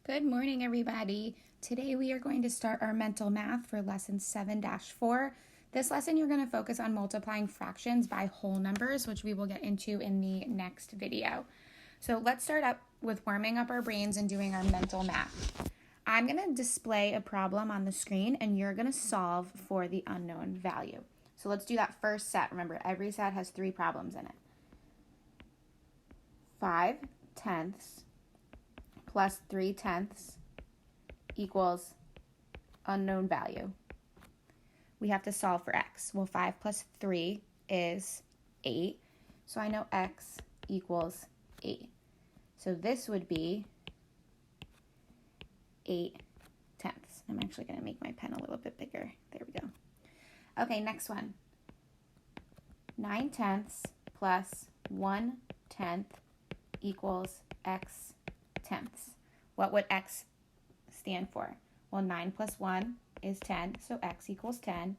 Good morning, everybody. Today we are going to start our mental math for lesson 7-4. This lesson you're going to focus on multiplying fractions by whole numbers, which we will get into in the next video. So let's start up with warming up our brains and doing our mental math. I'm going to display a problem on the screen and you're going to solve for the unknown value. So let's do that first set. Remember, every set has 3 problems in it. 5/10 plus 3/10 equals unknown value. We have to solve for x. Well, 5 plus 3 is 8. So I know x equals 8. So this would be 8/10. I'm actually going to make my pen a little bit bigger. There we go. Okay, next one. 9/10 plus 1/10 equals x tenths. What would x stand for? Well, 9 plus 1 is 10, so x equals 10.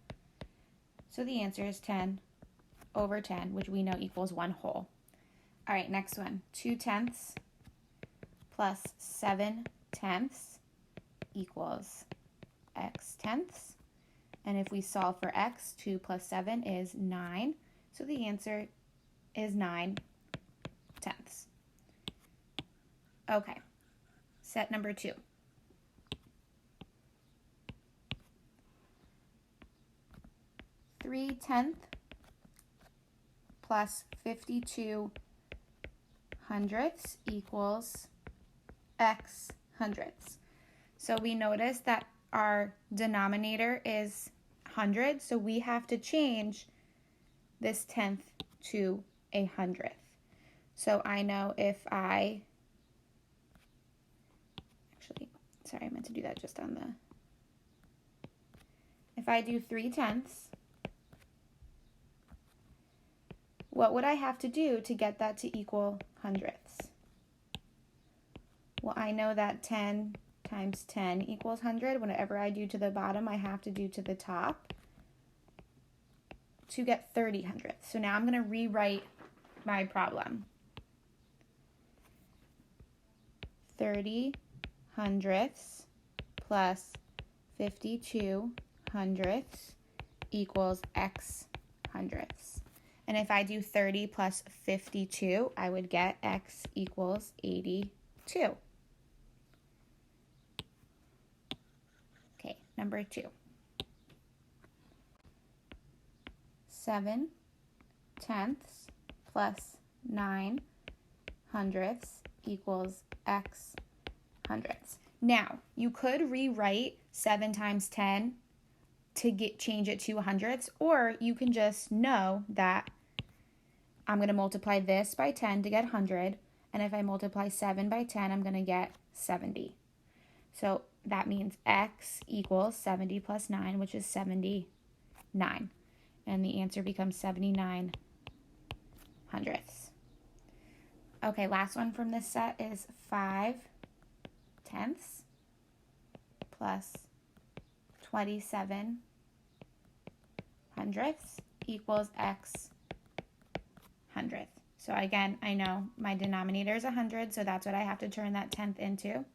So the answer is 10/10, which we know equals 1 whole. All right, next one. 2/10 plus 7/10 equals x tenths. And if we solve for x, 2 plus 7 is 9. So the answer is 9/10. Okay, set number 2. Three tenths plus 52 hundredths equals x hundredths. So we notice that our denominator is hundred, so we have to change this tenth to a hundredth. So I know if I I meant to do that just on the, if I do 3/10, what would I have to do to get that to equal hundredths? Well, I know that 10 times 10 equals 100. Whatever I do to the bottom, I have to do to the top to get 30 hundredths. So now I'm going to rewrite my problem. 30 hundredths plus 52 hundredths equals x hundredths. And if I do 30 plus 52, I would get x equals 82. Okay, number 2. 7/10 plus 9 hundredths equals x hundredths. Now, you could rewrite 7 times 10 to change it to hundredths, or you can just know that I'm going to multiply this by 10 to get 100, and if I multiply 7 by 10, I'm going to get 70. So that means x equals 70 plus 9, which is 79. And the answer becomes 79 hundredths. Okay, last one from this set is 5/10 plus 27 hundredths equals x hundredth. So again, I know my denominator is 100, so that's what I have to turn that tenth into.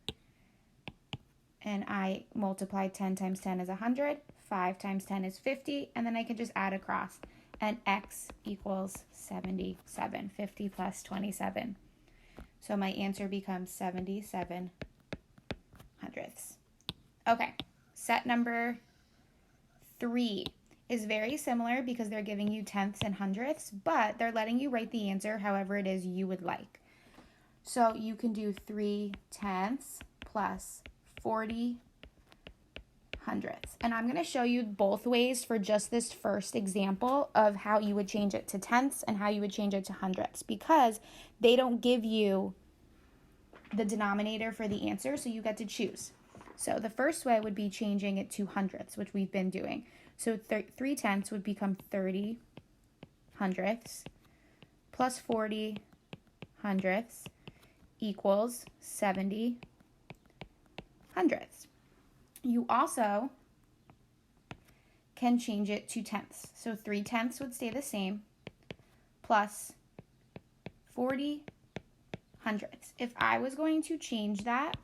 And I multiply 10 times 10 is 100, 5 times 10 is 50, and then I can just add across. And x equals 77, 50 plus 27. So my answer becomes 77 hundredths. Okay, set number 3 is very similar because they're giving you tenths and hundredths, but they're letting you write the answer however it is you would like. So you can do 3/10 plus 40 hundredths. And I'm going to show you both ways for just this first example of how you would change it to tenths and how you would change it to hundredths, because they don't give you the denominator for the answer, so you get to choose. So the first way would be changing it to hundredths, which we've been doing. So 3/10 would become 30 hundredths plus 40 hundredths equals 70 hundredths. You also can change it to tenths. So 3/10 would stay the same plus 40 hundredths. If I was going to change that,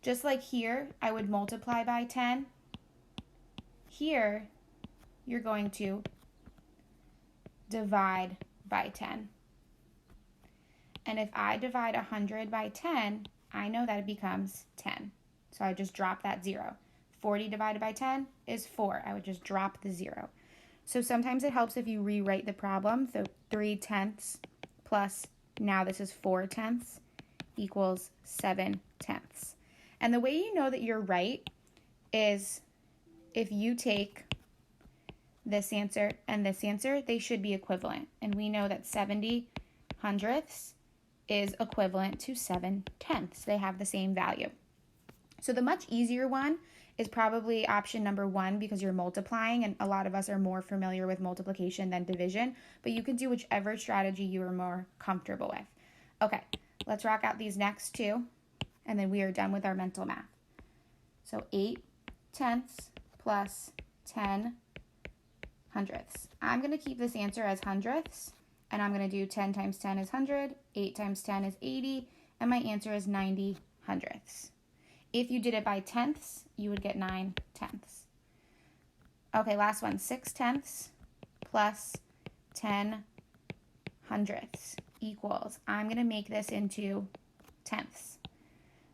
Just like here, I would multiply by 10. Here, you're going to divide by 10. And if I divide 100 by 10, I know that it becomes 10. So I just drop that 0. 40 divided by 10 is 4. I would just drop the 0. So sometimes it helps if you rewrite the problem. So 3/10 plus, now this is 4/10 equals 7/10. And the way you know that you're right is if you take this answer and this answer, they should be equivalent. And we know that 70/100 is equivalent to 7/10. They have the same value. So the much easier one is probably option number 1 because you're multiplying, and a lot of us are more familiar with multiplication than division, but you can do whichever strategy you are more comfortable with. Okay, let's rock out these next two, and then we are done with our mental math. So 8/10 plus 10/100. I'm going to keep this answer as hundredths, and I'm going to do 10 times 10 is 100, 8 times 10 is 80, and my answer is 90/100. If you did it by tenths, you would get 9/10. Okay, last one, 6/10 plus 10/100 equals, I'm going to make this into tenths.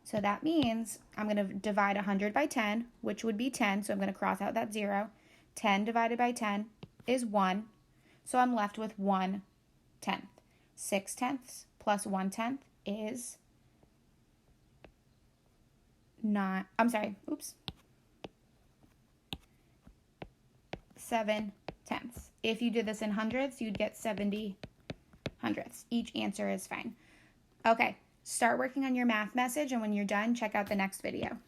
So that means I'm going to divide 100 by 10, which would be 10, so I'm going to cross out that 0. 10 divided by 10 is 1, so I'm left with 1/10. 6/10 plus 1/10 is 7/10. If you did this in hundreds, you'd get 70/100. Each answer is fine. Okay, start working on your math message, and when you're done, check out the next video.